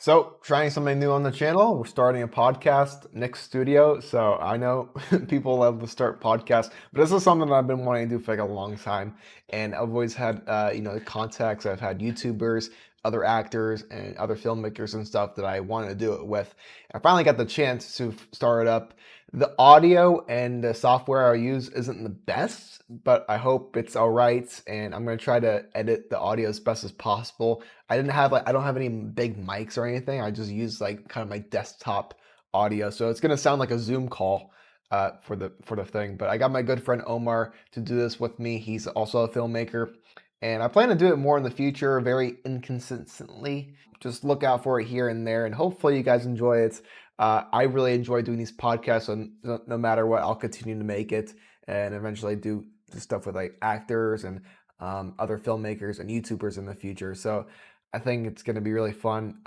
So, trying something new on the channel. We're starting a podcast, Nick's Studio. So, I know people love to start podcasts, but this is something that I've been wanting to do for like a long time. And I've always had, the contacts. I've had YouTubers, other actors, and other filmmakers and stuff that I wanted to do it with. I finally got the chance to start it up. The audio and the software I use isn't the best, but I hope it's all right. And I'm going to try to edit the audio as best as possible. I don't have any big mics or anything. I just use like kind of my desktop audio. So it's gonna sound like a Zoom call for the thing. But I got my good friend Omar to do this with me. He's also a filmmaker. And I plan to do it more in the future, very inconsistently. Just look out for it here and there, and hopefully you guys enjoy it. I really enjoy doing these podcasts, so no matter what, I'll continue to make it and eventually do stuff with like actors and other filmmakers and YouTubers in the future. So I think it's going to be really fun.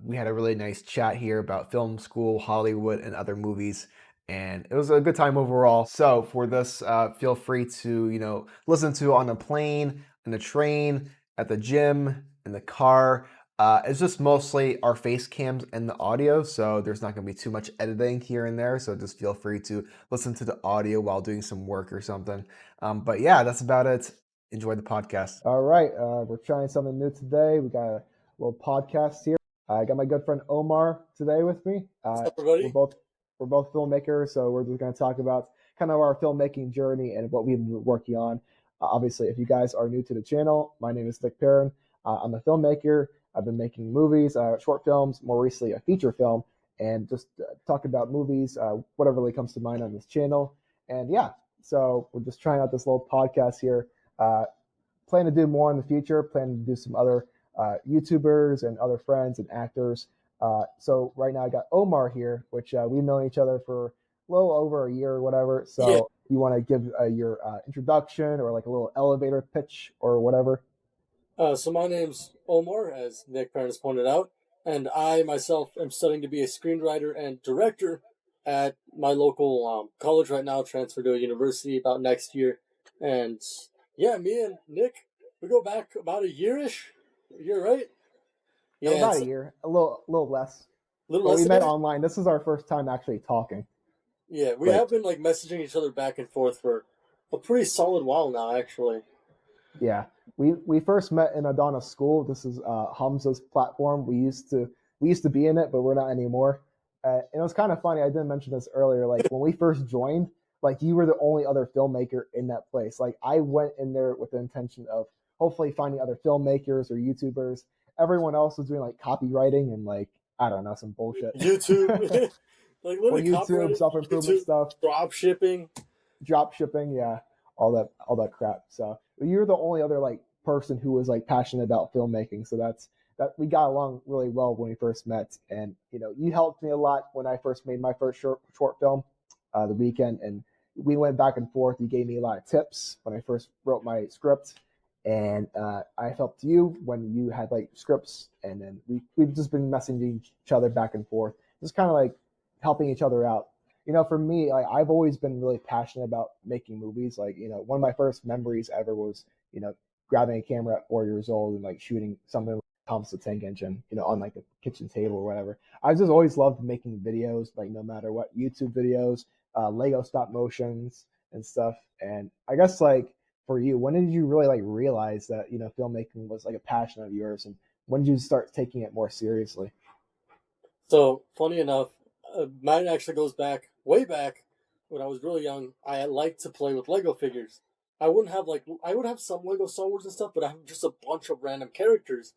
We had a really nice chat here about film school, Hollywood, and other movies, and it was a good time overall. So for this, feel free to listen to on a plane, in the train, at the gym, in the car. It's just mostly our face cams and the audio, so there's not going to be too much editing here and there. So just feel free to listen to the audio while doing some work or something. But yeah, that's about it. Enjoy the podcast. All right, we're trying something new today. We got a little podcast here. I got my good friend Omar today with me. What's up, We're everybody? both filmmakers, so we're just going to talk about kind of our filmmaking journey and what we've been working on. Obviously, if you guys are new to the channel, my name is Nick Parren. I'm a filmmaker. I've been making movies, short films, more recently a feature film, and just talk about movies, whatever really comes to mind on this channel. And yeah, so we're just trying out this little podcast here. Uh, Plan to do more in the future. Plan to do some other YouTubers and other friends and actors. So right now I got Omar here, which we've known each other for a little over a year or whatever. Yeah. So you want to give your introduction or like a little elevator pitch or whatever? So my name's Omar, as Nick Parents pointed out, and I myself am studying to be a screenwriter and director at my local college right now. Transferred to a university about next year, and yeah, me and Nick, we go back about a year-ish. You're right. Yeah, About it's a a year, a little less. little But we less than met that. online. This is our first time actually talking. Yeah, we Like, have been like messaging each other back and forth for a pretty solid while now, actually. yeah, we first met in Adana school. This is Hamza's platform. We used to be in it, but we're not anymore. And it was kind of funny. I didn't mention this earlier. Like when we first joined, like you were the only other filmmaker in that place. Like I went in there with the intention of hopefully finding other filmmakers or YouTubers. Everyone else was doing like copywriting and like I don't know some bullshit. YouTube, like Well, literally YouTube, copyrighted self improvement YouTube, stuff, drop shipping. drop shipping, yeah, all that crap. So you're the only other like person who was like passionate about filmmaking. So that we got along really well when we first met, and you helped me a lot when I first made my first short film, The Weekend, and we went back and forth. You gave me a lot of tips when I first wrote my script, and I helped you when you had like scripts, and then we've just been messaging each other back and forth, just kind of like helping each other out. For me, like I've always been really passionate about making movies. Like, one of my first memories ever was, grabbing a camera at 4 years old and like shooting something like Thomas the Tank Engine, on like the kitchen table or whatever. I just always loved making videos, like no matter what, YouTube videos, Lego stop motions and stuff. And I guess like for you, when did you really like realize that, filmmaking was like a passion of yours, and when did you start taking it more seriously? So funny enough, mine actually goes back way back when I was really young. I liked to play with Lego figures. I would have some Lego Star Wars and stuff, but I have just a bunch of random characters,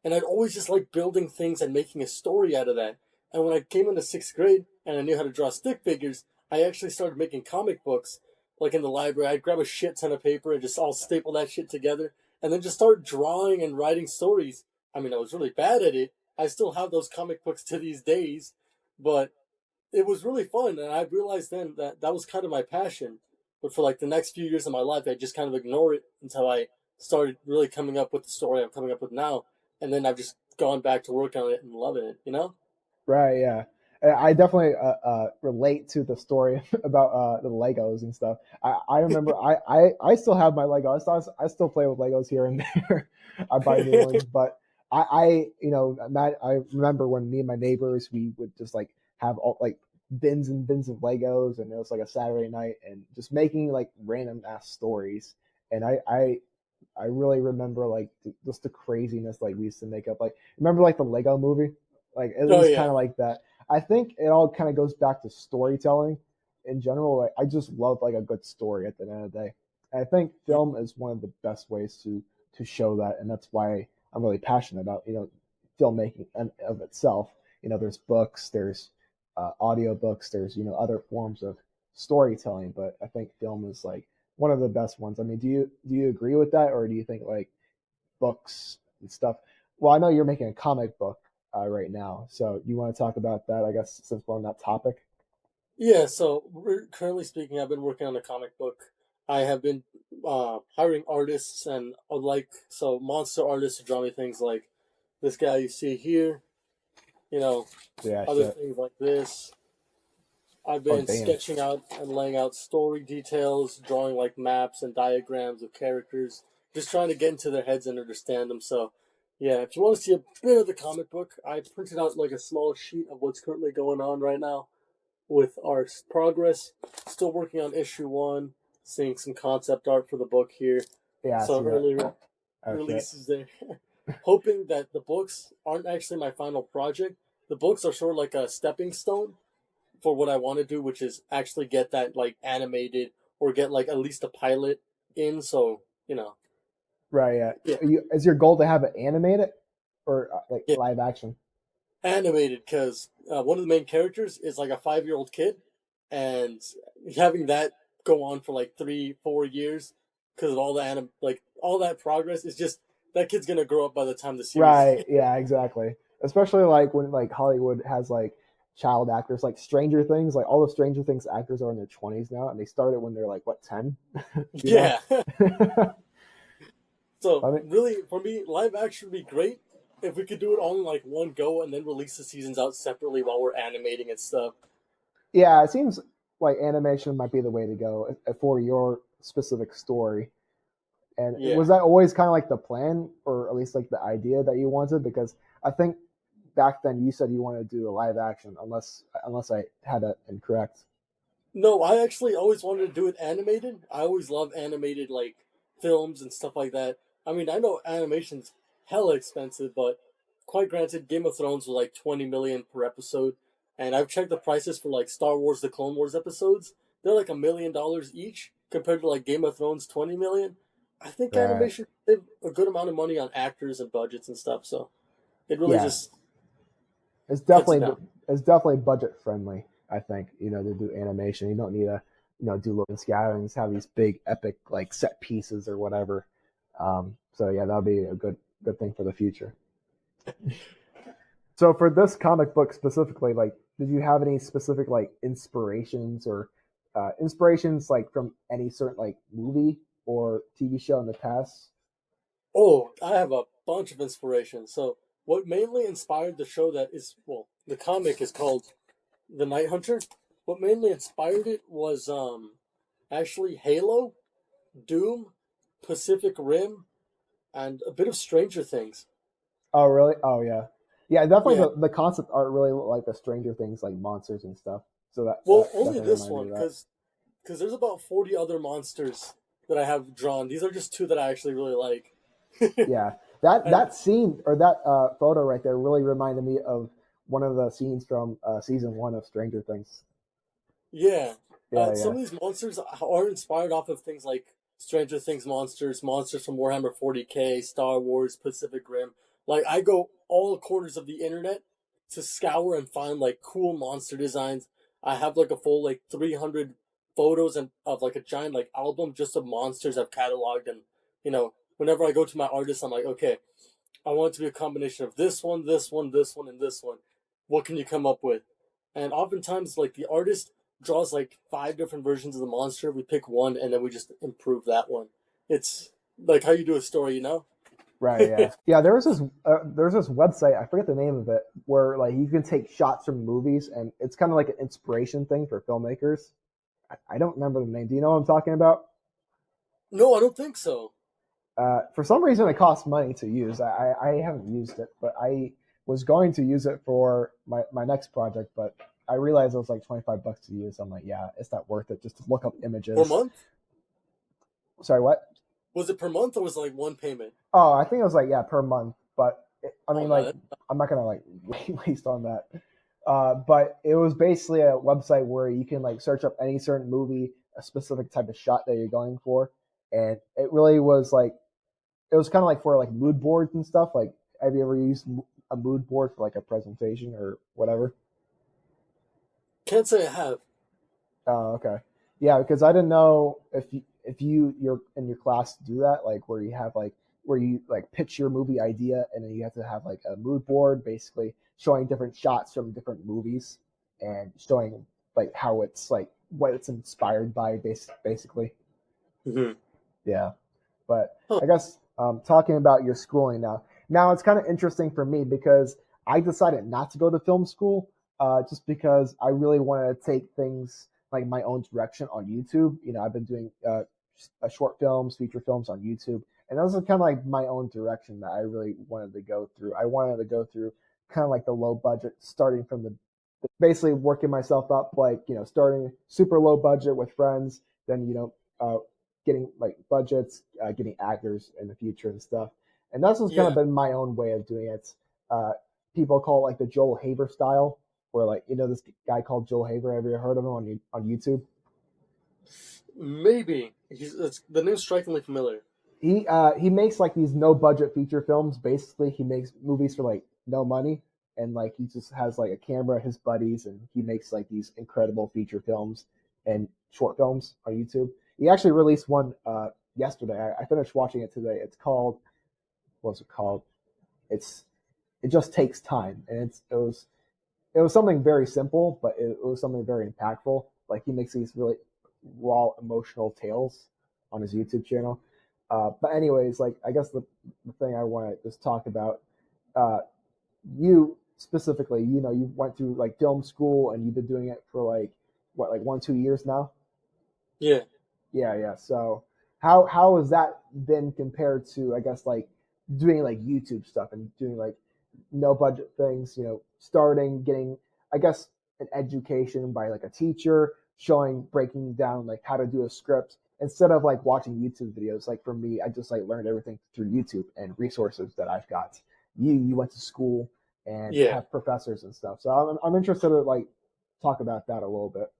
and I'd always just like building things and making a story out of that. And when I came into sixth grade and I knew how to draw stick figures, I actually started making comic books. Like in the library, I'd grab a shit ton of paper and just all staple that shit together, and then just start drawing and writing stories. I mean, I was really bad at it. I still have those comic books to these days, but it was really fun. And I realized then that that was kind of my passion. But for like the next few years of my life, I just kind of ignore it until I started really coming up with the story I'm coming up with now. And then I've just gone back to work on it and loving it, you know? Right, yeah. I definitely relate to the story about the Legos and stuff. I remember I still have my Lego. I still play with Legos here and there. I buy new ones, but Matt, I remember when me and my neighbors, we would just like have all like bins and bins of Legos, and it was like a Saturday night, and just making like random ass stories. And I really remember like just the craziness like we used to make up. Like remember like the Lego movie, like it Oh was yeah. kind of like that. I think it all kind of goes back to storytelling in general. Like I just love like a good story at the end of the day. And I think film is one of the best ways to show that, and that's why I'm really passionate about filmmaking of itself. There's books, there's audio books, there's other forms of storytelling, but I think film is like one of the best ones. I mean, do you agree with that, or do you think like books and stuff? Well, I know you're making a comic book right now, so you want to talk about that? I guess since we're on that topic. Yeah, so currently speaking, I've been working on a comic book. I have been hiring artists and like so monster artists to draw me things like this guy you see here, you know, Yeah, other shit. things like this. I've Oh, been damn. sketching out and laying out story details, drawing like maps and diagrams of characters, just trying to get into their heads and understand them. So, yeah, if you want to see a bit of the comic book, I printed out like a small sheet of what's currently going on right now with our progress. Still working on issue one, seeing some concept art for the book here. Yeah, I So see that. early Oh shit. releases there. Hoping that the books aren't actually my final project. The books are sort of like a stepping stone for what I want to do, which is actually get that like animated or get like at least a pilot in. So Right. Yeah. yeah, Is your goal to have it animated or like yeah, live action? animated because one of the main characters is like a 5-year-old kid, and having that go on for like 3-4 years because of all the like all that progress is just that kid's gonna grow up by the time the series. Right. Yeah. Exactly. Especially like when like Hollywood has like child actors, like Stranger Things. Like all the Stranger Things actors are in their 20s now, and they started when they're like what 10. you know. Yeah. So I mean, really, for me, live action would be great if we could do it all in like one go and then release the seasons out separately while we're animating and stuff. yeah, it seems like animation might be the way to go for your specific story. And Yeah. was that always kind of like the plan, or at least like the idea that you wanted? Because I think back then you said you wanted to do a live action, unless I had that incorrect. No, I actually always wanted to do it animated. I always love animated like films and stuff like that. I mean, I know animation's hella expensive, but quite granted, Game of Thrones was like 20 million per episode, and I've checked the prices for like Star Wars: The Clone Wars episodes. They're like $1 million each compared to like Game of Thrones 20 million. I think Right. animation save a good amount of money on actors and budgets and stuff, so it really Yeah, just it's cuts it definitely down. it's definitely budget friendly. I think to do animation. You don't need to do load scatterings, have these big epic like set pieces or whatever. So yeah, that'll be a good thing for the future. So for this comic book specifically, like, did you have any specific like inspirations or inspirations like from any certain like movie or TV show in the past? Oh, I have a bunch of inspiration. So, what mainly inspired the show that is, well, the comic is called The Night Hunter. What mainly inspired it was actually Halo, Doom, Pacific Rim, and a bit of Stranger Things. Oh really? Oh yeah, yeah. Definitely Yeah. the concept art really looked like the Stranger Things like monsters and stuff. So that Well, only definitely this reminded me one of that. because there's about 40 other monsters that I have drawn. These are just two that I actually really like. Yeah, that And that scene or that photo right there really reminded me of one of the scenes from season one of Stranger Things. yeah, Yeah, some yeah, of these monsters are inspired off of things like Stranger Things monsters, monsters from Warhammer 40K, Star Wars, Pacific Rim. Like I go all corners of the internet to scour and find like cool monster designs. I have like a full like 300 photos and of like a giant like album just of monsters I've cataloged, and whenever I go to my artist, I'm like, okay, I want it to be a combination of this one, this one, this one, and this one. What can you come up with? And oftentimes, like the artist draws like 5 different versions of the monster. We pick one, and then we just improve that one. It's like how you do a story, you know? right, yeah, yeah. There's this website, I forget the name of it, where like you can take shots from movies, and it's kind of like an inspiration thing for filmmakers. I don't remember the name. Do you know what I'm talking about? No, I don't think so. For some reason, it costs money to use. I haven't used it, but I was going to use it for my next project, but I realized it was like $25 to use. I'm like, yeah, it's not worth it just to look up Per images. month? Sorry, what? Was it per month or was it like one payment? Oh, I think it was like, yeah, per month. But I Oh mean, like, man. I'm not gonna like waste on that. But it was basically a website where you can like search up any certain movie, a specific type of shot that you're going for, and it really was like it was kind of like for like mood boards and stuff. Like, have you ever used a mood board for like a presentation or whatever? Can't say I have. Oh, okay. Yeah, because I didn't know if you're in your class do that, like where you have like where you like pitch your movie idea and then you have to have like a mood board basically showing different shots from different movies and showing like how it's like what it's inspired by basically. Hmm. Yeah. But Huh. I guess talking about your schooling now, now it's kind of interesting for me because I decided not to go to film school just because I really wanted to take things like my own direction on YouTube. You know, I've been doing short films, feature films on YouTube, and that was kind of like my own direction that I really wanted to go through. I wanted to go through kind of like the low budget, starting from the basically working myself up, like starting super low budget with friends, then getting like budgets, getting actors in the future and stuff. And that's just kind of Yeah. been my own way of doing it. Uh, People call it like the Joel Haver style, where like this guy called Joel Haver. Have you heard of him on YouTube? Maybe. The name's strikingly familiar. He makes like these no budget feature films. Basically, he makes movies for like no money, and like he just has like a camera, his buddies, and he makes like these incredible feature films and short films on YouTube. He actually released one yesterday. I finished watching it today. It's called what's it called? It's it just takes time, and it was something very simple, but it was something very impactful. Like he makes these really raw emotional tales on his YouTube channel. But anyways, like I guess the thing I want to just talk about, uh, you specifically, you went through like film school and you've been doing it for like what, like 1 2 years now. Yeah. Yeah, yeah. So how has that been compared to I guess like doing like YouTube stuff and doing like no budget things, starting getting I guess an education by like a teacher showing breaking down like how to do a script instead of like watching YouTube videos. Like for me, I just like learned everything through YouTube and resources that I've got. You went to school and Yeah. have professors and stuff. So I'm interested to like talk about that a little bit.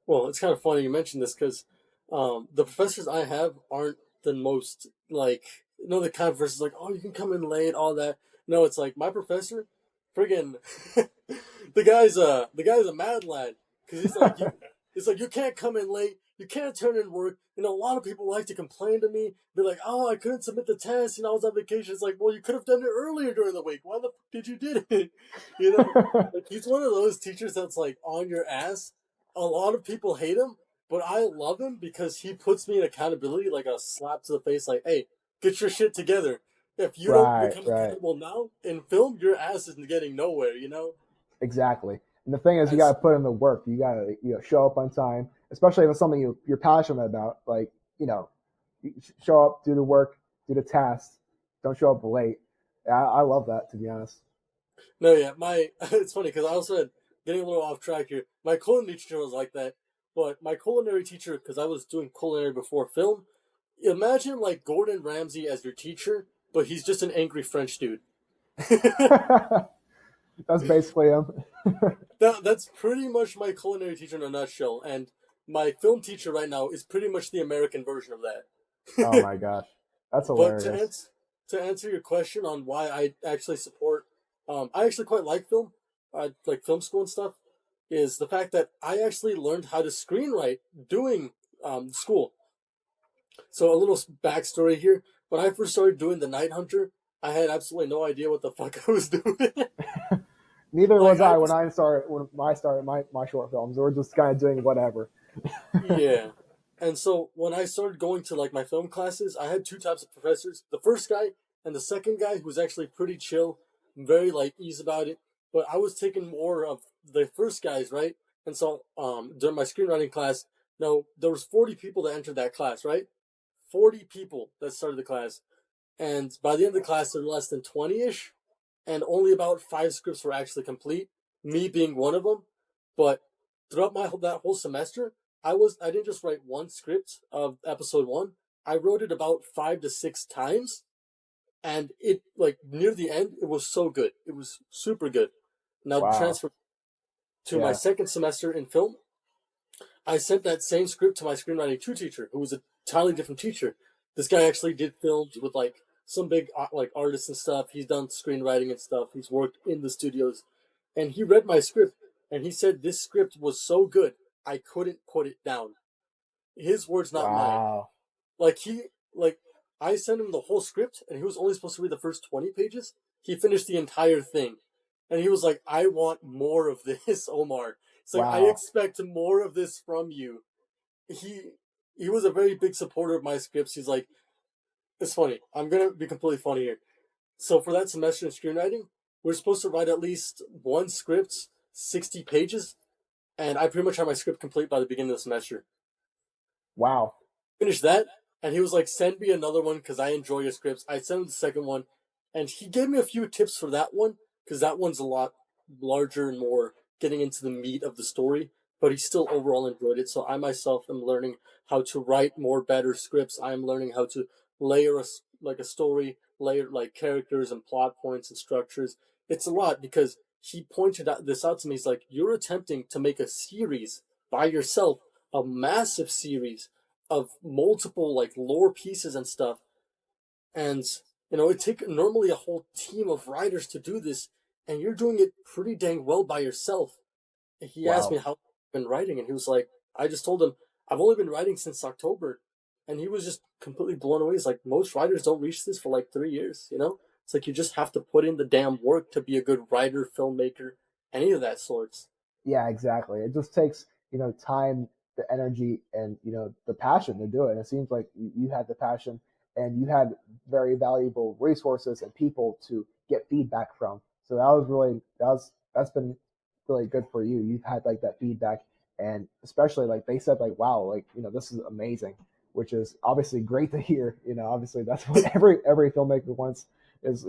Well, it's kind of funny you mentioned this because the professors I have aren't the most like the kind of professors like, oh, you can come in late, all that. No, it's like my professor, friggin' the guy's a mad lad because he's like you. It's like you can't come in late, you can't turn in work. A lot of people like to complain to me, be like, oh, I couldn't submit the test, I was on vacation. It's like, well, you could have done it earlier during the week. Why the fuck did you did it? You know, like he's one of those teachers that's like on your ass. A lot of people hate him, but I love him because he puts me in accountability like a slap to the face, like, hey, get your shit together. If you don't Right, become right. accountable now in film, your ass isn't getting nowhere. Exactly. And the thing is, you And got to put in the work. You got to show up on time, especially if it's something you're passionate about. Like you show up, do the work, do the tasks. Don't show up late. I love that, to be honest. no, yeah, my it's funny because I also had getting a little off track here. My culinary teacher was like that, but my culinary teacher, because I was doing culinary before film, imagine like Gordon Ramsay as your teacher, but he's just an angry French dude. That's basically him. That's pretty much my culinary teacher in a nutshell, and my film teacher right now is pretty much the American version of Oh that. my gosh, that's But hilarious. to answer your question on why I actually support, I actually quite like film, like film school and stuff, is the fact that I actually learned how to screenwrite doing school. So a little backstory here: when I first started doing The Night Hunter, I had absolutely no idea what the fuck I was doing. Neither Like was I I just when I started my short films. We were just kind of doing whatever. Yeah. And so when I started going to like my film classes, I had two types of professors. The first guy and the second guy who was actually pretty chill, very like ease about it. But I was taking more of the first guys, right? And so during my screenwriting class, no, there was 40 people that entered that class, right? 40 people that started the class, and by the end of the class, there were less than 20-ish, and only about 5 scripts were actually complete. Me being one of them, but throughout my that whole semester, I didn't just write one script of episode one. I wrote it about 5 to 6 times, and it like near the end, it was so good. It was super good. Now Wow. transfer to my Yeah. second semester in film. I sent that same script to my screenwriting two teacher, who was a entirely different teacher. This guy actually did films with like some big like artists and stuff. He's done screenwriting and stuff. He's worked in the studios, and he read my script and he said this script was so good I couldn't put it down. His words, not mine. Wow. Like he like I sent him the whole script and he was only supposed to read the first 20 pages. He finished the entire thing. And he was like, I want more of this, Omar. It's like I Wow. expect more of this from you. He he was a very big supporter of my scripts. He's like, it's funny. I'm gonna be completely funny here. So for that semester in screenwriting, we're supposed to write at least one script, 60 pages, and I pretty much had my script complete by the beginning of the semester. Wow. Finished that, and he was like, "Send me another one because I enjoy your scripts." I sent him the second one, and he gave me a few tips for that one because that one's a lot larger and more getting into the meat of the story. But he still overall enjoyed it. So I myself am learning how to write more better scripts. I am learning how to layer like a story, layer like characters and plot points and structures. It's a lot because he pointed this out to me. He's like, "You're attempting to make a series by yourself, a massive series of multiple like lore pieces and stuff, and it take normally a whole team of writers to do this, and you're doing it pretty dang well by yourself." And he asked me Wow. how I've been writing, and he was like, I just told him I've only been writing since October, and he was just completely blown away. He's like, most writers don't reach this for like 3 years. It's like you just have to put in the damn work to be a good writer, filmmaker, any of that sorts. Yeah, exactly. It just takes, time, the energy, and, the passion to do it. And it seems like you had the passion and you had very valuable resources and people to get feedback from. So that's been really good for you. You've had like that feedback, and especially like they said like, wow, like, this is amazing, which is obviously great to hear. Obviously that's what every filmmaker wants is,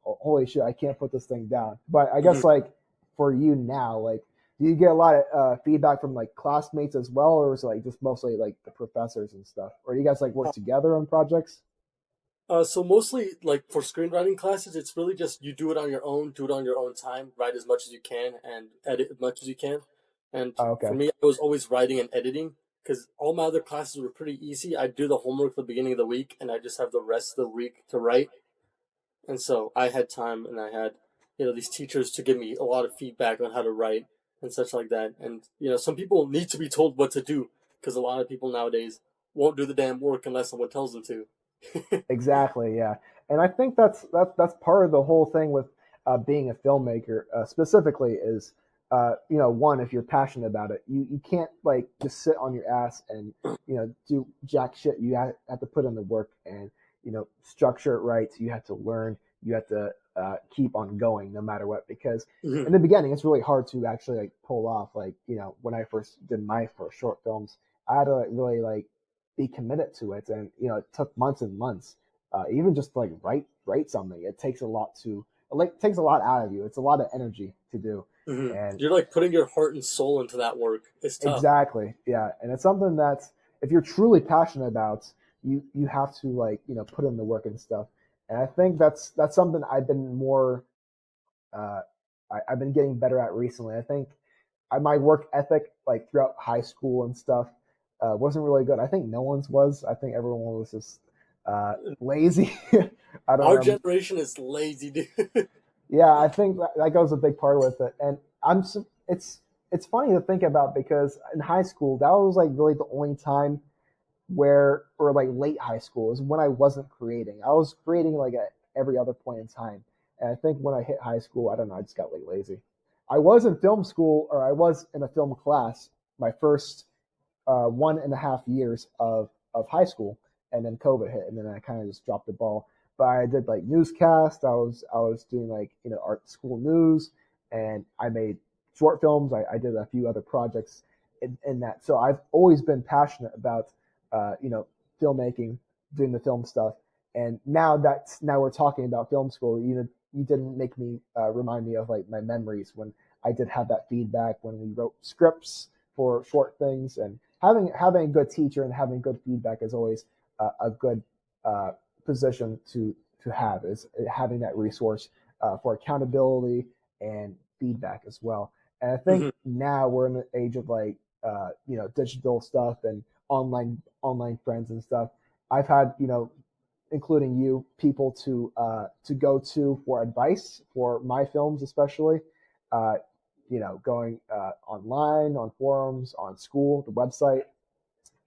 holy shit, I can't put this thing down. But I guess like for you now, like, do you get a lot of feedback from like classmates as well, or is it like just mostly like the professors and stuff? Or do you guys like work together on projects? So mostly like for screenwriting classes, it's really just you do it on your own, do it on your own time, write as much as you can, and edit as much as you can. And Oh, for okay. me, I was always writing and editing because all my other classes were pretty easy. I do the homework at the beginning of the week, and I just have the rest of the week to write. And so I had time, and I had these teachers to give me a lot of feedback on how to write and such like that. And some people need to be told what to do because a lot of people nowadays won't do the damn work unless someone tells them to. Exactly, yeah. And I think that's part of the whole thing with being a filmmaker, specifically is one, if you're passionate about it, you can't like just sit on your ass and do jack shit. You have to put in the work and structure it right. You have to learn. You have to keep on going no matter what, because in the beginning it's really hard to actually like pull off. Like when I first did my first short films, I had to like, really like be committed to it, and it took months and months. Even just to, like write something, it takes a lot to like takes a lot out of you. It's a lot of energy to do, and You're like putting your heart and soul into that work. It's tough. exactly, yeah. And it's something that's, if you're truly passionate about, you have to like put in the work and stuff. And I think that's something I've been more uh, I've been getting better at recently. I think my work ethic, like throughout high school and stuff, wasn't really good. I think no one's was. I think everyone was just lazy. I don't Our know. generation is lazy, dude. Yeah, I think that goes a big part with it. And it's funny to think about, because in high school that was like really the only time where, or like late high school, is when I wasn't creating. I was creating like at every other point in time. And I think when I hit high school, I don't know, I just got like lazy. I was in film school, or I was in a film class my first 1.5 years of high school, and then COVID hit, and then I kind of just dropped the ball. But I did like newscast. I was doing like art school news, and I made short films. I did a few other projects in that. So I've always been passionate about filmmaking, doing the film stuff. And now we're talking about film school. You didn't make me remind me of like my memories when I did have that feedback when we wrote scripts for short things, and having a good teacher and having good feedback is always a good uh, position to have, is having that resource for accountability and feedback as well. And I think Hmm. now we're in the age of like digital stuff and online friends and stuff. I've had including you, people to go to for advice for my films, especially. Uh, going online on forums, on school, the website,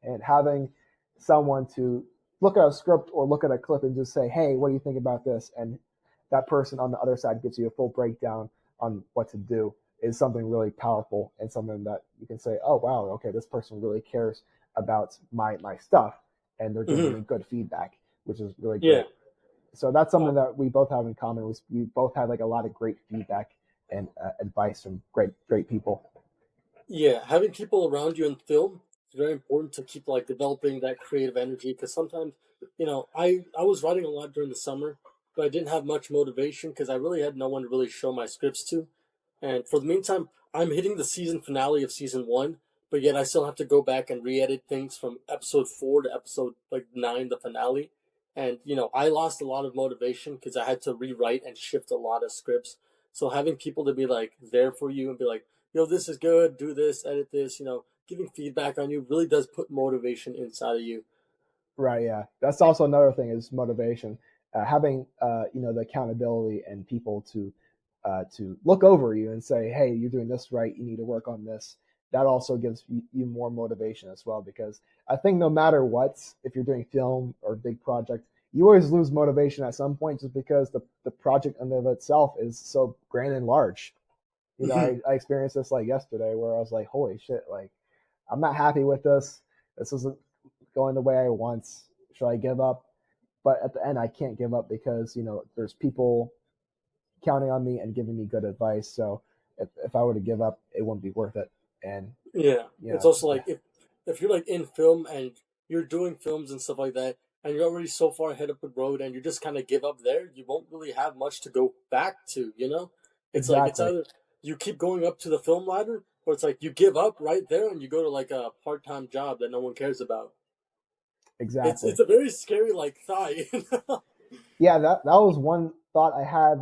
and having someone to look at a script or look at a clip and just say, "Hey, what do you think about this?" And that person on the other side gives you a full breakdown on what to do is something really powerful and something that you can say, "Oh wow, okay, this person really cares about my stuff, and they're giving Hmm. me good feedback," which is really Yeah. great. So that's something Oh, that we both have in common. We both had like a lot of great feedback and advice from great people. yeah. Having people around you in film is very important to keep like developing that creative energy. Because sometimes, I was writing a lot during the summer, but I didn't have much motivation because I really had no one to really show my scripts to. And for the meantime, I'm hitting the season finale of season one, but yet I still have to go back and re-edit things from episode four to episode like nine, the finale. And I lost a lot of motivation because I had to rewrite and shift a lot of scripts. So having people to be like there for you and be like, yo, this is good, do this, edit this, giving feedback on you really does put motivation inside of you. Right. Yeah. That's also another thing is motivation. Having the accountability and people to look over you and say, "Hey, you're doing this right. You need to work on this." That also gives you more motivation as well, because I think no matter what, if you're doing film or big project, you always lose motivation at some point just because the project in of itself is so grand and large. I experienced this like yesterday where I was like, "Holy shit! Like, I'm not happy with this. This isn't going the way I want. Should I give up?" But at the end, I can't give up because there's people counting on me and giving me good advice. So if I were to give up, it wouldn't be worth it. And Yeah, you it's know, also like if you're like in film and you're doing films and stuff like that, and you're already so far ahead of the road, and you just kind of give up there, you won't really have much to go back to. It's like it's exactly, either you keep going up to the film ladder, or it's like you give up right there and you go to like a part time job that no one cares about. It's exactly. it's a very scary like thought. Yeah, that was one thought I had,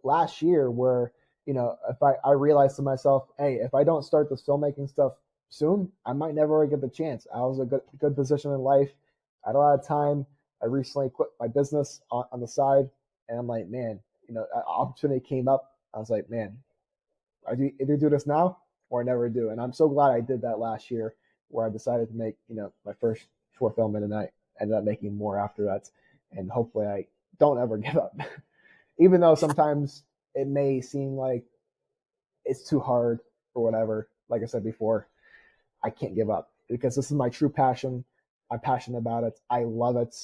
last year where, if I realized to myself, hey, if I don't start this filmmaking stuff soon, I might never get the chance. I was a good position in life. I had a lot of time. I recently quit my business on the side, and I'm like, man, an opportunity came up. I was like, man, I either do this now or I never do. And I'm so glad I did that last year, where I decided to make my first short film, and then I ended up making more after that. And hopefully, I don't ever give up, even though sometimes it may seem like it's too hard or whatever. Like I said before, I can't give up because this is my true passion. I'm passionate about it. I love it.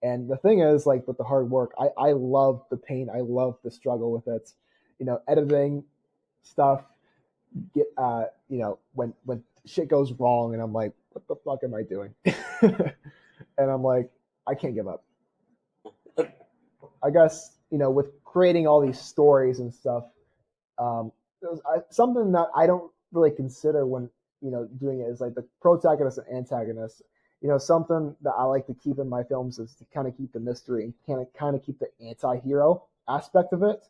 And the thing is, like with the hard work, I love the pain. I love the struggle with it. Editing stuff, get when shit goes wrong and I'm like, what the fuck am I doing? And I'm like, I can't give up. I guess with creating all these stories and stuff, something that I don't really consider when doing it is like the protagonist and antagonist. Something that I like to keep in my films is to kind of keep the mystery and kind of keep the anti-hero aspect of it.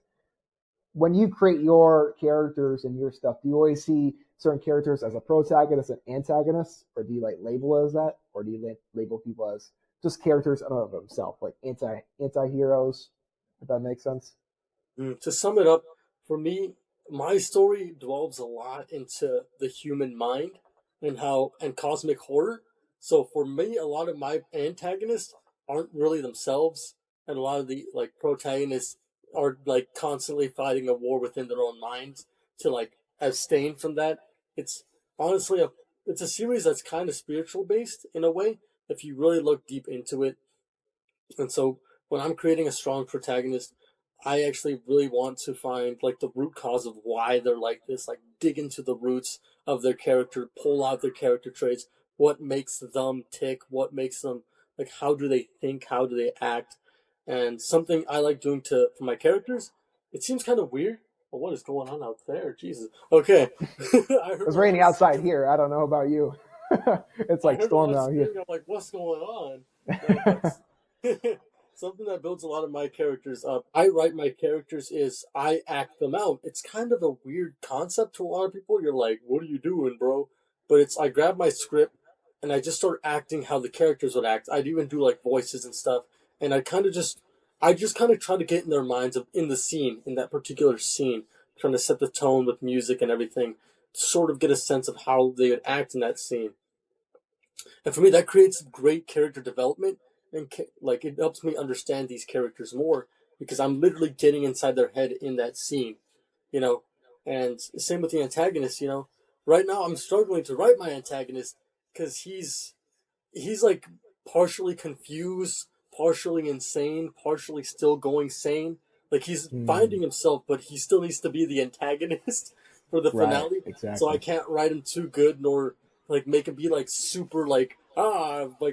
When you create your characters and your stuff, do you always see certain characters as a protagonist and antagonist, or do you like label it as that, or do you label people as just characters in and of themselves, like anti heroes? If that makes sense. To sum it up, for me, my story delves a lot into the human mind and cosmic horror. So for me, a lot of my antagonists aren't really themselves, and a lot of the like protagonists are like constantly fighting a war within their own minds to like abstain from that. It's honestly it's a series that's kind of spiritual based in a way if you really look deep into it. And so when I'm creating a strong protagonist, I actually really want to find like the root cause of why they're like this, like dig into the roots of their character, pull out their character traits, what makes them tick, what makes them like how do they think, how do they act, and something I like doing to for my characters. It seems kind of weird. But what is going on out there? Jesus. Okay, I heard It's my raining horse outside screaming. here. I don't know about you. It's I like heard a storming lot of out here. screaming. I'm like, what's going on? No, but something that builds a lot of my characters up. I write my characters is I act them out. It's kind of a weird concept to a lot of people. You're like, what are you doing, bro? But it's I grab my script and I just start acting how the characters would act. I'd even do like voices and stuff, and I just kind of try to get in their minds of in the scene, in that particular scene, trying to set the tone with music and everything, sort of get a sense of how they would act in that scene. And for me, that creates great character development, and like it helps me understand these characters more because I'm literally getting inside their head in that scene, you know. And same with the antagonist, you know. Right now, I'm struggling to write my antagonist because he's like partially confused, partially insane, partially still going sane. Like he's Hmm. finding himself, but he still needs to be the antagonist for the Right. finale. So I Exactly. can't write him too good, nor like make him be like super like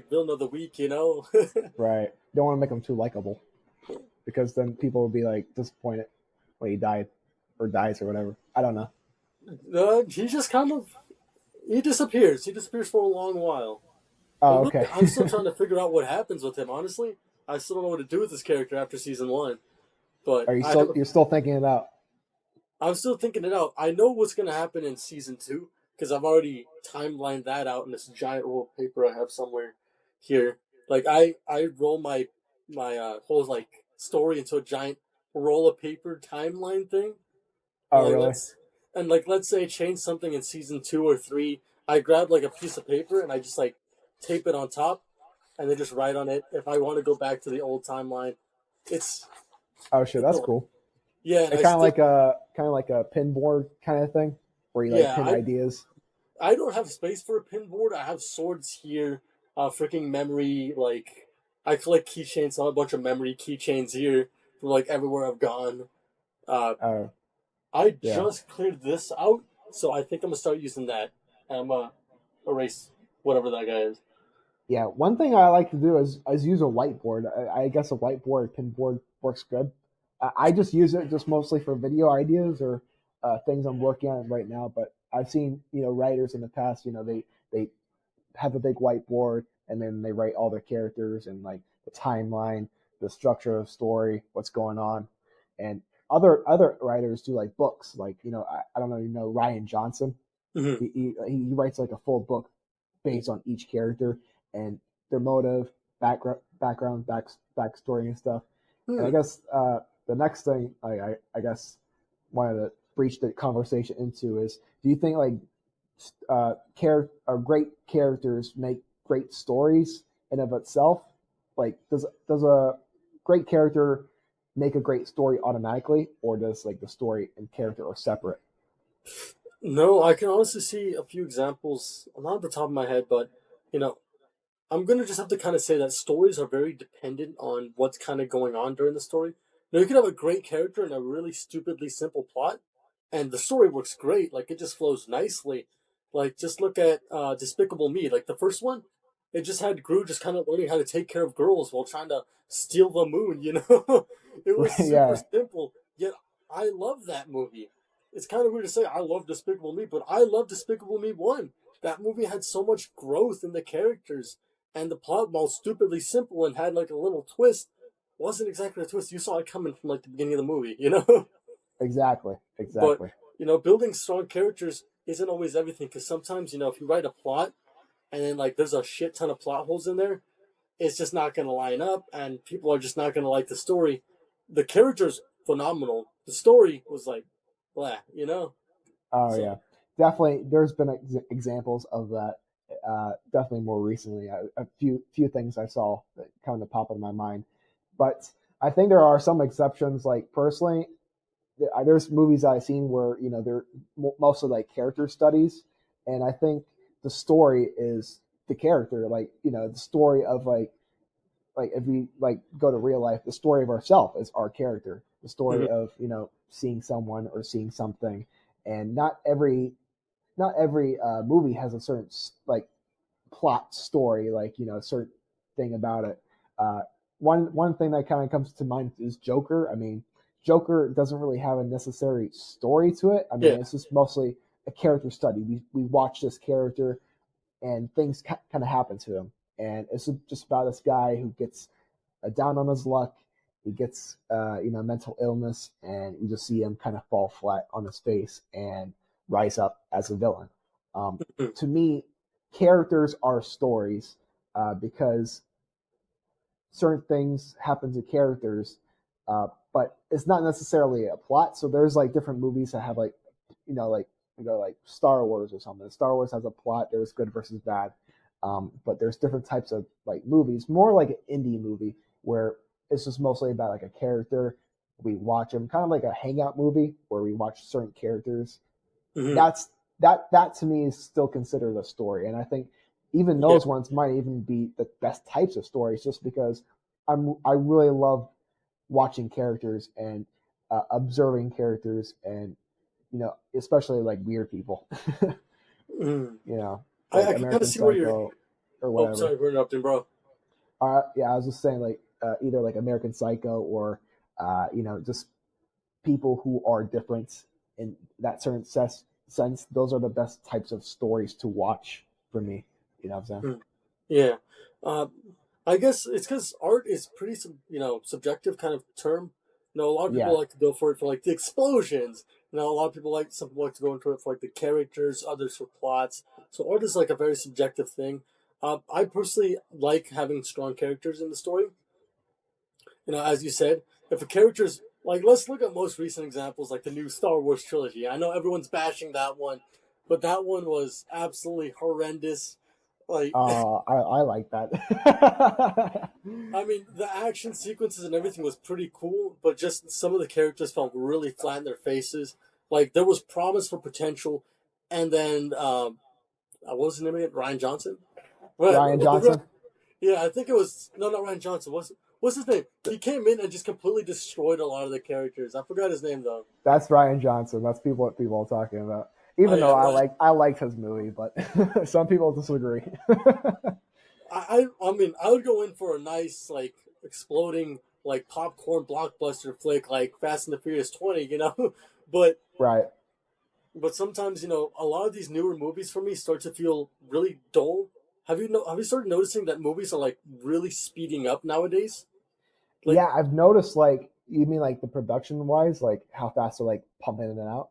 villain of the week, you know? Right. Don't want to make them too likable because then people will be like disappointed when he died or dies or whatever. I don't know. He just kind of he disappears. He disappears for a long while. Oh, okay. I'm still trying to figure out what happens with him. Honestly, I still don't know what to do with this character after season one. But Are you I have still a you're still thinking it out? I'm still thinking it out. I know what's going to happen in season two because I've already timelined that out in this giant roll of paper I have somewhere here. Like I roll my whole like story into a giant roll of paper timeline thing, and Oh, really? let's say change something in season two or three. I grab like a piece of paper and I just like tape it on top and then just write on it. If I want to go back to the old timeline, it's Oh, shit. it's That's a, cool. yeah, and It I still kind of like a pin board kind of thing where you like yeah pin ideas. I don't have space for a pin board. I have swords here, freaking memory. Like I collect keychains, so I have a bunch of memory keychains here from like everywhere I've gone. Uh, Oh, I yeah. just cleared this out, so I think I'm gonna start using that. And I'm gonna erase whatever that guy is. Yeah, one thing I like to do is use a whiteboard. I guess a whiteboard pin board works good. I just use it just mostly for video ideas or things I'm working on right now. But I've seen writers in the past. They have a big whiteboard and then they write all their characters and like the timeline, the structure of story, what's going on, and other writers do like books. Like I don't know, Ryan Johnson. Mm-hmm. He writes like a full book based on each character and their motive, backstory, and stuff. And I Hmm. guess the next thing I guess wanted to breach the conversation into is: do you think like great characters make great stories in of itself? Like, does a great character make a great story automatically, or does like the story and character are separate? No, I can honestly see a few examples. Not at the top of my head, but you know, I'm gonna just have to kind of say that stories are very dependent on what's kind of going on during the story. Now, you could have a great character and a really stupidly simple plot, and the story works great. Like it just flows nicely. Like just look at Despicable Me. Like the first one, it just had Gru just kind of learning how to take care of girls while trying to steal the moon. You know, it was super Yeah, simple. Yet I love that movie. It's kind of weird to say I love Despicable Me, but I love Despicable Me one. That movie had so much growth in the characters, and the plot, while stupidly simple and had like a little twist, wasn't exactly a twist. You saw it coming from like the beginning of the movie, you know. exactly, But exactly. building strong characters isn't always everything because sometimes if you write a plot and then like there's a shit ton of plot holes in there, it's just not going to line up, and people are just not going to like the story. The character's phenomenal. The story was like, blah, you know. Oh So yeah, definitely. There's been examples of that. Definitely more recently, a few things I saw that kind of pop in my mind. But I think there are some exceptions. Like personally, there's movies I've seen where they're mostly like character studies, and I think the story is the character. Like the story of like if we like go to real life, the story of ourself is our character. The story mhm. of seeing someone or seeing something, and not every movie has a certain like plot story, like certain. thing about it. Uh, one thing that kind of comes to mind is Joker. I mean, Joker doesn't really have a necessary story to it. I mean, Yeah. it's just mostly a character study. We watch this character and things kind of happen to him, and it's just about this guy who gets down on his luck. He gets mental illness, and you just see him kind of fall flat on his face and rise up as a villain. Um, Mhm. to me, characters are stories because certain things happen to characters, but it's not necessarily a plot. So there's like different movies that have like, like like Star Wars or something. Star Wars has a plot. There's good versus bad, but there's different types of like movies, more like an indie movie where it's just mostly about like a character. We watch them, kind of like a hangout movie where we watch certain characters. Mhm. That to me is still considered a story, and I think even Yeah. those ones might even be the best types of stories, just because I really love watching characters and observing characters, and especially like weird people, Mhm. like I can kind of American see where you're. Psycho or Oh, whatever. sorry for interrupting, bro. Yeah, I was just saying like either like American Psycho or just people who are different in that certain sense. Those are the best types of stories to watch for me. You know what I'm saying? Mm. Yeah. Uh, I guess it's because art is pretty, subjective kind of term. A lot of Yeah, people like to go for it for like the explosions. A lot of people like some people like to go into it for like the characters, others for plots. So art is like a very subjective thing. I personally like having strong characters in the story. As you said, if a character's like, let's look at most recent examples, like the new Star Wars trilogy. I know everyone's bashing that one, but that one was absolutely horrendous. Like, I like that. I mean, the action sequences and everything was pretty cool, but just some of the characters felt really flat in their faces. Like there was promise for potential, and then what was his name again? Ryan Johnson. Right. Ryan Johnson. Yeah, I think it was no, not Ryan Johnson. What's his name? He came in and just completely destroyed a lot of the characters. I forgot his name though. That's Ryan Johnson. That's what people are talking about. Oh Even though yeah, right. I liked his movie, but some people disagree. I mean, I would go in for a nice like exploding like popcorn blockbuster flick like Fast and the Furious 20. but Right. sometimes a lot of these newer movies for me start to feel really dull. Have you started noticing that movies are like really speeding up nowadays? Like Yeah, I've noticed. Like, you mean like the production wise, like how fast they're like pumping in and out,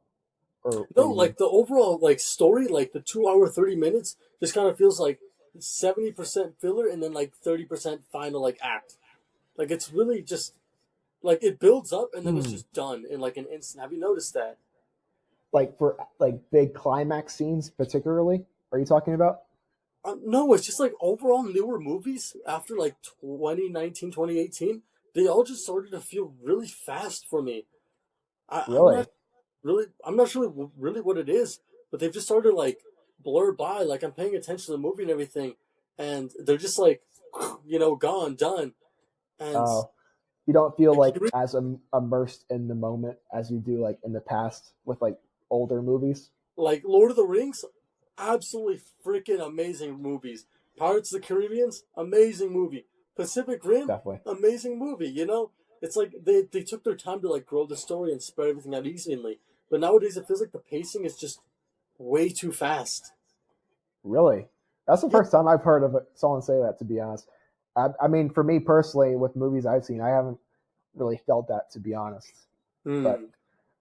or what no, do you mean? like the overall like story, like the 2 hour 30 minutes, just kind of feels like 70% filler and then like 30% final like act. Like it's really just like it builds up and then it's Hmm. just done in like an instant. Have you noticed that? Like for like big climax scenes, particularly? Are you talking about? No, it's just like overall newer movies after like 2019, 2018. They all just started to feel really fast for me. I'm not Really? I'm not sure really what it is, but they've just started to like blur by. Like I'm paying attention to the movie and everything, and they're just like, gone, done. And Uh, you don't feel like like as immersed in the moment as you do like in the past with like older movies. like Lord of the Rings, absolutely freaking amazing movies. Pirates of the Caribbean's amazing movie. Pacific Rim, Definitely. amazing movie. It's like they took their time to like grow the story and spread everything out easily. But nowadays it feels like the pacing is just way too fast. Really? That's the Yeah. first time I've heard of someone say that. To be honest, I mean, for me personally, with movies I've seen, I haven't really felt that. To be honest, but Hmm.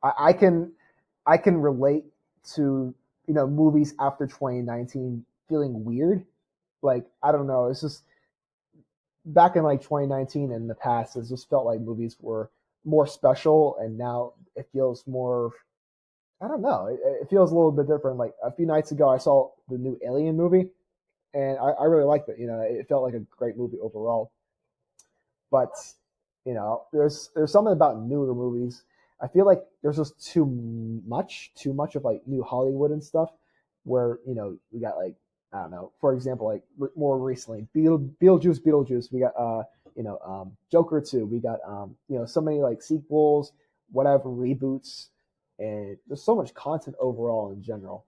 I can relate to movies after 2019 feeling weird. Like, I don't know, it's just back in like 2019 and in the past, it just felt like movies were more special, and now it feels more. I don't know. It feels a little bit different. Like a few nights ago, I saw the new Alien movie, and I really liked it. It felt like a great movie overall. But there's something about newer movies. I feel like there's just too much of like new Hollywood and stuff. Where we got like, I don't know. For example, like more recently, Beetlejuice. We got Joker 2. We got so many like sequels, whatever reboots, and there's so much content overall in general.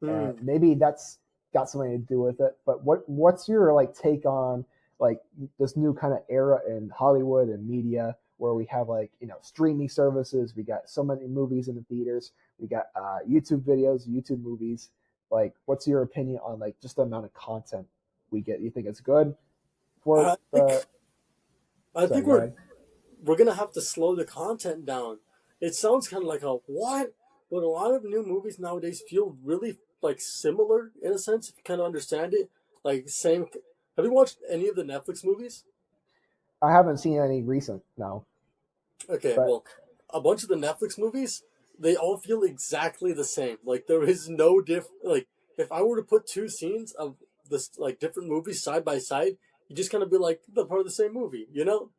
Hmm. Maybe that's got something to do with it. But what's your like take on like this new kind of era in Hollywood and media where we have like streaming services. We got so many movies in the theaters. We got YouTube videos, YouTube movies. Like, what's your opinion on like just the amount of content we get? You think it's good for I the? think I Sorry, think go ahead. we're gonna have to slow the content down. It sounds kind of like a what, but a lot of new movies nowadays feel really like similar in a sense. If you kind of understand it, like same. Have you watched any of the Netflix movies? I haven't seen any recent no, Okay, but well, a bunch of the Netflix movies, they all feel exactly the same. Like there is no like if I were to put two scenes of this like different movies side by side, you just kind of be like they're part of the same movie, you know?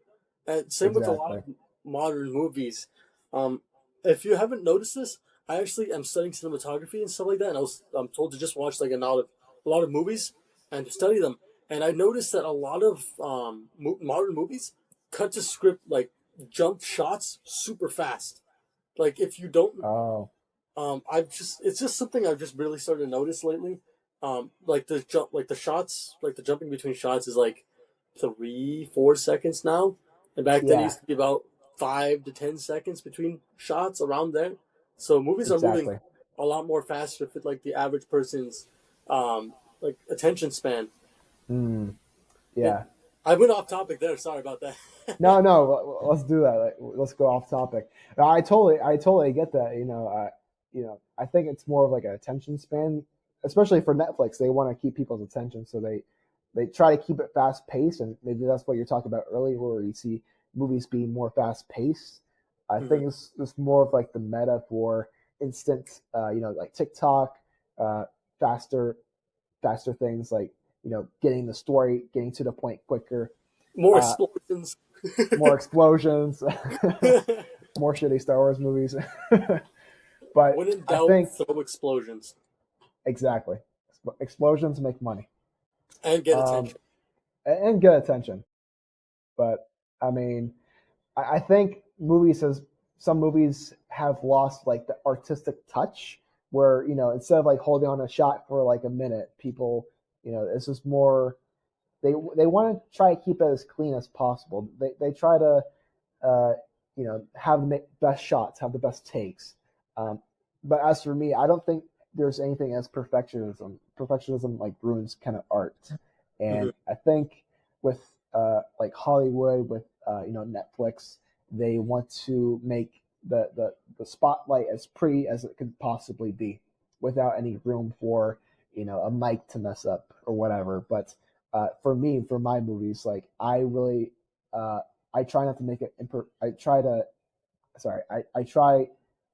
And same with a lot of exactly. modern movies. Um, if you haven't noticed this, I actually am studying cinematography and stuff like that, and I'm told to just watch like a lot of movies and to study them. And I noticed that a lot of modern movies cut to script like jump shots super fast. Like if you don't, Oh, I've just it's just something I've just really started to notice lately. Like the jump, like the shots, like the jumping between shots is like 3, 4 seconds now, and back then it yeah, used to be about 5 to 10 seconds between shots around there. So movies are moving exactly. a lot more faster fit like the average person's like attention span. Mm, It, yeah. I went off topic there. Sorry about that. No, no, let's do that. Like, let's go off topic. No, I totally get that. I think it's more of like an attention span, especially for Netflix. They want to keep people's attention, so they try to keep it fast paced, and maybe that's what you're talking about earlier, where you see movies being more fast paced. I Mhm. think it's more of like the meta for instant, like TikTok, uh, faster, faster things like getting the story, getting to the point quicker, More uh, explosions. more explosions, more shitty Star Wars movies. But When in I doubt, think throw explosions exactly explosions make money, and get um, attention. and get attention. But I mean, I think movies has some movies have lost like the artistic touch where instead of like holding on a shot for like a minute, people it's just more they want to try to keep it as clean as possible. They try to uh, have the best shots, have the best takes. Um, but as for me, I don't think there's anything as perfectionism. Perfectionism like ruins kind of art, Hmm. and I think with like Hollywood, with Netflix, they want to make the spotlight as pretty as it could possibly be, without any room for a mic to mess up or whatever. But for me, for my movies, like I really uh, I try not to make it. I try to. Sorry, I try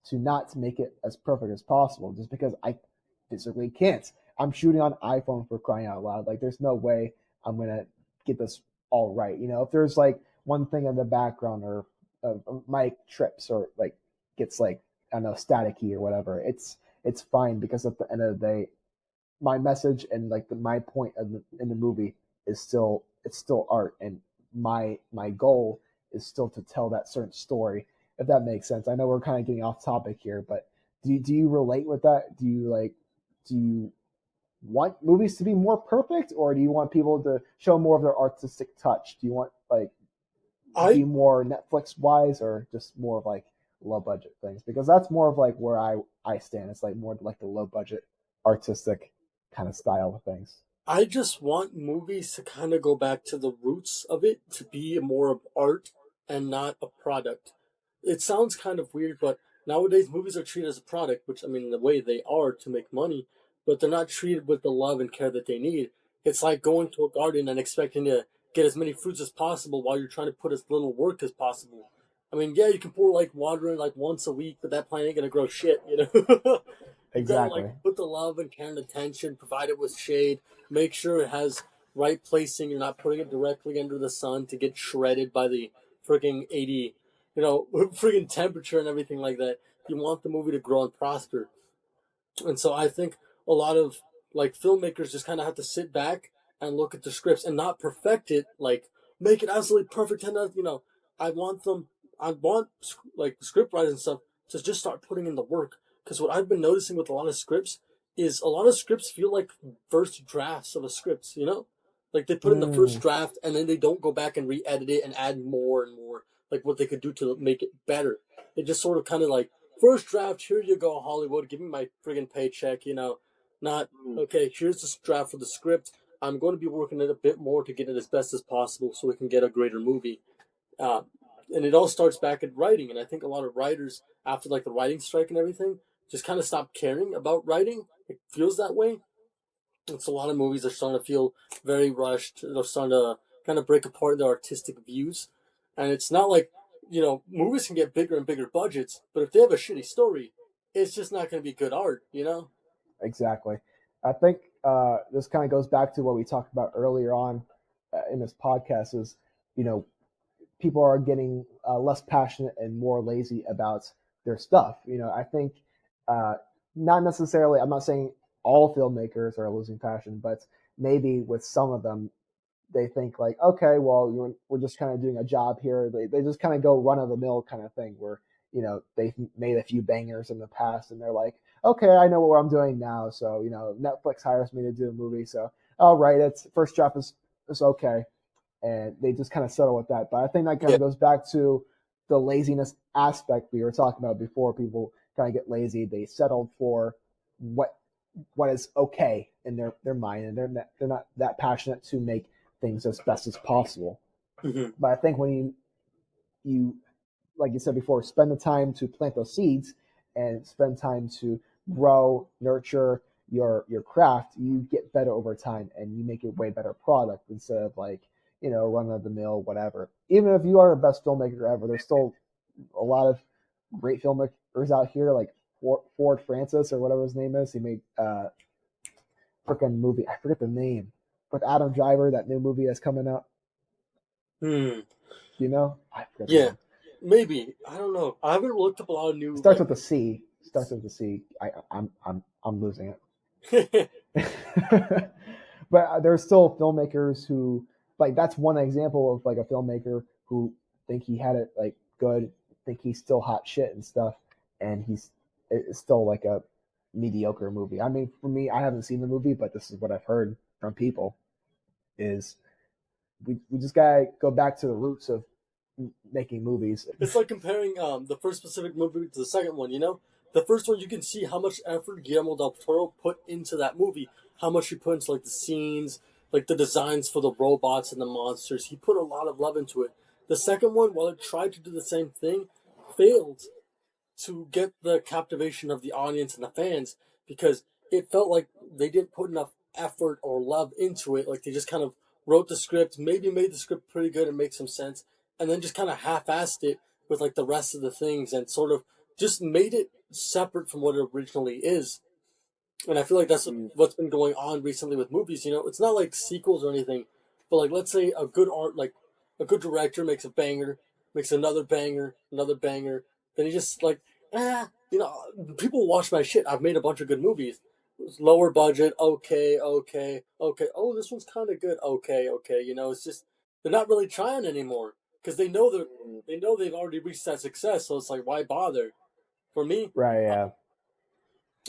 to not make it as perfect as possible, just because I physically can't. I'm shooting on iPhone for crying out loud. Like, there's no way I'm gonna get this all right. If there's like one thing in the background or mic trips or like gets like I don't know staticky or whatever, it's fine because at the end of the day, my message and like my point in the movie is still it's still art, and my goal is still to tell that certain story, if that makes sense. I know we're kind of getting off topic here, but do you relate with that? Do you want movies to be more perfect, or do you want people to show more of their artistic touch? Do you want like be I more Netflix wise, or just more of like low budget things? Because that's more of like where I stand. It's like more like the low budget artistic kind of style of things. I just want movies to kind of go back to the roots of it, to be more of art and not a product. It sounds kind of weird, but nowadays movies are treated as a product, which I mean, in the way they are to make money, but they're not treated with the love and care that they need. It's like going to a garden and expecting to get as many fruits as possible while you're trying to put as little work as possible. I mean, yeah, you can pour like water in like once a week, but that plant ain't gonna grow shit, you know? You gotta like Exactly. put the love and care and attention, provide it with shade, make sure it has right placing. You're not putting it directly under the sun to get shredded by the freaking 80, freaking temperature and everything like that. You want the movie to grow and prosper. And so I think a lot of like filmmakers just kind of have to sit back and look at the scripts and not perfect it, like make it absolutely perfect. And I want them, I want like script writers and stuff to just start putting in the work. Because what I've been noticing with a lot of scripts is a lot of scripts feel like first drafts of a script, you know? Like they put in the first Mm, draft and then they don't go back and re-edit it and add more and more, like what they could do to make it better. They just sort of kind of like, first draft, here you go, Hollywood, give me my friggin' paycheck, you know. Not, mm, okay, here's the draft for the script. I'm going to be working it a bit more to get it as best as possible so we can get a greater movie. Uh, and it all starts back at writing. And I think a lot of writers, after like the writing strike and everything, just kind of stopped caring about writing. It feels that way. It's a lot of movies are starting to feel very rushed. They're starting to kind of break apart their artistic views. And it's not like, movies can get bigger and bigger budgets, but if they have a shitty story, it's just not going to be good art, you know? exactly. I think this kind of goes back to what we talked about earlier on in this podcast. Is you know people are getting less passionate and more lazy about their stuff. I think uh, not necessarily. I'm not saying all filmmakers are losing passion, but maybe with some of them, they think like, okay, well, we're just kind of doing a job here. They just kind of go run of the mill kind of thing where they've made a few bangers in the past, and they're like, okay, I know what I'm doing now. So Netflix hires me to do a movie, so I'll write it. First draft is okay, and they just kind of settle with that. But I think that kind Yeah. of goes back to the laziness aspect we were talking about before. People kind of get lazy. They settled for what what is okay in their mind, and they're not that passionate to make things as best as possible. Hmm. But I think when you like you said before, spend the time to plant those seeds and spend time to grow, nurture your craft, you get better over time and you make a way better product instead of like, run of the mill, whatever. Even if you are the best filmmaker ever, there's still a lot of great filmmakers out here, like Ford Francis or whatever his name is. He made freaking movie. I forget the name, with Adam Driver, that new movie that's coming out. Hmm. Do you know? I forget the Yeah. name. Maybe. I don't know. I haven't looked up a lot of It new, starts like, with a C. Starts with a C. I'm losing hmm. it. But there's still filmmakers who like that's one example of like a filmmaker who think he had it like good, think he's still hot shit and stuff, and it's still like a mediocre movie. I mean, for me, I haven't seen the movie, but this is what I've heard from people is we just gotta go back to the roots of making movies. It's like comparing the first Pacific movie to the second one. The first one, you can see how much effort Guillermo del Toro put into that movie, how much he put into like the scenes, like the designs for the robots and the monsters. He put a lot of love into it. The second one, while it tried to do the same thing, failed to get the captivation of the audience and the fans because it felt like they didn't put enough effort or love into it. Like they just kind of wrote the script, maybe made the script pretty good and make some sense, and then just kind of half-assed it with like the rest of the things and sort of just made it separate from what it originally is. And I feel like that's Mm, what's been going on recently with movies. It's not like sequels or anything, but like let's say a good director makes a banger, makes another banger. Then he just like people watch my shit. I've made a bunch of good movies, lower budget, okay, okay, okay. Oh, this one's kind of good, okay, okay. It's just they're not really trying anymore because they know they've already reached that success. So it's like why bother? For me, right, yeah.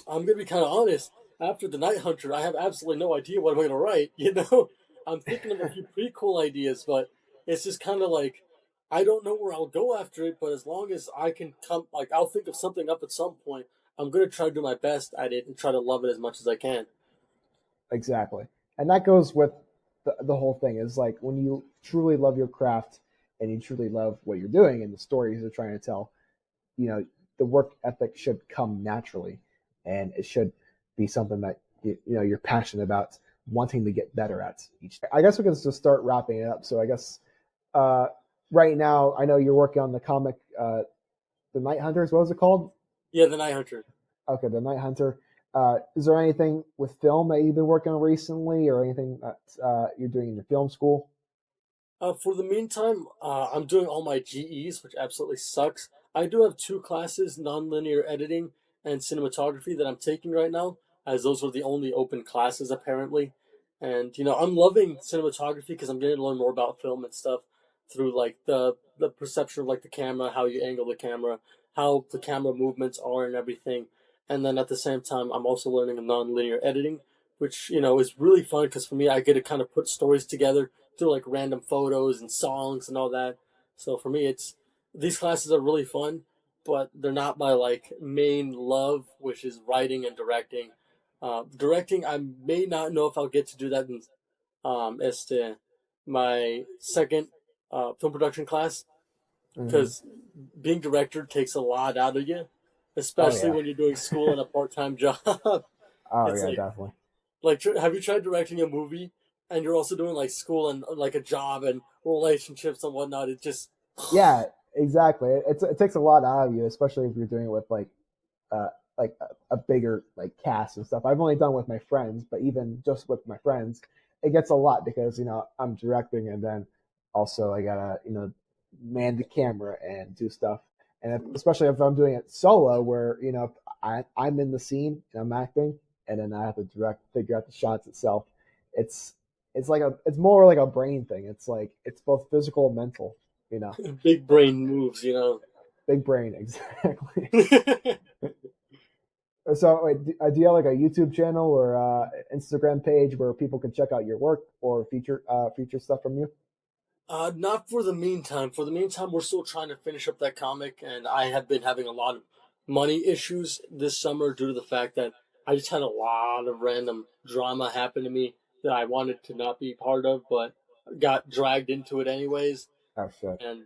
I'm gonna be kind of honest. After the Night Hunter, I have absolutely no idea what I'm gonna write. I'm thinking of a few prequel ideas, but it's just kind of like I don't know where I'll go after it. But as long as I can come, like I'll think of something up at some point. I'm gonna try to do my best at it and try to love it as much as I can. Exactly. And that goes with the whole thing is like when you truly love your craft and you truly love what you're doing and the stories you're trying to tell, you know, the work ethic should come naturally and it should be something that you're passionate about wanting to get better at each. I guess we can just start wrapping it up. So I guess uh, right now I know you're working on the comic The Night Hunters. What was it called? Yeah, the Night Hunter. Okay, The Night Hunter. Is there anything with film that you've been working on recently, or anything that you're doing in your film school? For the meantime, I'm doing all my GEs, which absolutely sucks. I do have two classes, nonlinear editing and cinematography, that I'm taking right now, as those are the only open classes apparently. And I'm loving cinematography because I'm getting to learn more about film and stuff through like the perception of like the camera, how you angle the camera, how the camera movements are, and everything. And then at the same time, I'm also learning nonlinear editing, which is really fun because for me, I get to kind of put stories together through like random photos and songs and all that. So for me, it's these classes are really fun, but they're not my like main love, which is writing and directing. Directing, I may not know if I'll get to do that in as to my second film production class Hmm. because being director takes a lot out of you, Oh especially yeah. when you're doing school and a part-time job. Oh It's yeah, definitely. have you tried directing a movie and you're also doing like school and like a job and relationships and whatnot? It just Yeah, exactly. It takes a lot out of you, especially if you're doing it with uh, like a bigger like cast and stuff. I've only done with my friends, but even just with my friends, it gets a lot because I'm directing and then also I gotta man the camera and do stuff. And especially if I'm doing it solo, where I'm in the scene and I'm acting, and then I have to figure out the shots itself. It's it's more like a brain thing. It's like it's both physical and mental. You know, big brain moves. big brain exactly. So, wait, do you have like a YouTube channel or Instagram page where people can check out your work or feature stuff from you? Not for the meantime. For the meantime, we're still trying to finish up that comic, and I have been having a lot of money issues this summer due to the fact that I just had a lot of random drama happen to me that I wanted to not be part of, but got dragged into it anyways. Oh shit. And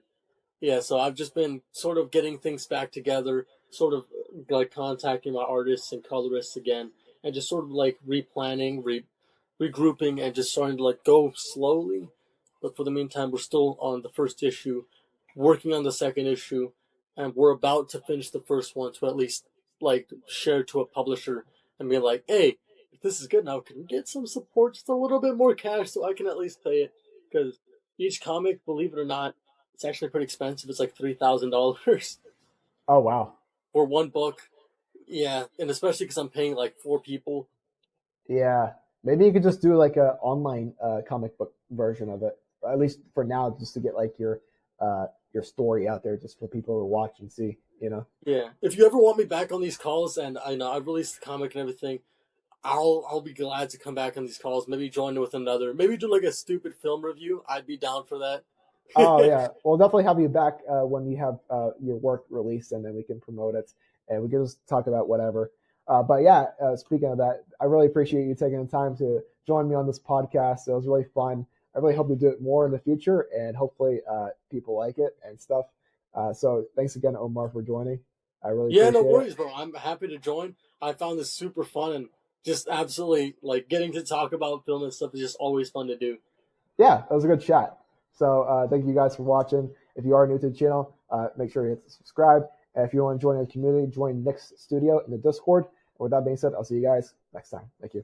yeah, so I've just been sort of getting things back together, sort of like contacting my artists and colorists again, and just sort of like regrouping, and just starting to like go slowly. But for the meantime, we're still on the first issue, working on the second issue, and we're about to finish the first one to at least like share to a publisher and be like, hey, if this is good now, can we get some support, just a little bit more cash so I can at least pay it? Because each comic, believe it or not, it's actually pretty expensive. It's like $3,000 Oh wow. for one book. Yeah, and especially because I'm paying like four people. Yeah. Maybe you could just do like a online comic book version of it, at least for now, just to get like your story out there, just for people to watch and see. You know. Yeah, if you ever want me back on these calls, and I know I've released the comic and everything, I'll be glad to come back on these calls. Maybe join with another. Maybe do like a stupid film review. I'd be down for that. Oh yeah, we'll definitely have you back when you have your work released, and then we can promote it, and we can just talk about whatever. But yeah, speaking of that, I really appreciate you taking the time to join me on this podcast. It was really fun. I really hope to do it more in the future, and hopefully people like it and stuff. So thanks again, Omar, for joining. I really Yeah, no appreciate it. worries, bro. I'm happy to join. I found this super fun and just absolutely like getting to talk about film and stuff is just always fun to do. Yeah, that was a good chat. So thank you guys for watching. If you are new to the channel, make sure you hit subscribe. And if you want to join the community, join Nick's studio in the Discord. And with that being said, I'll see you guys next time. Thank you.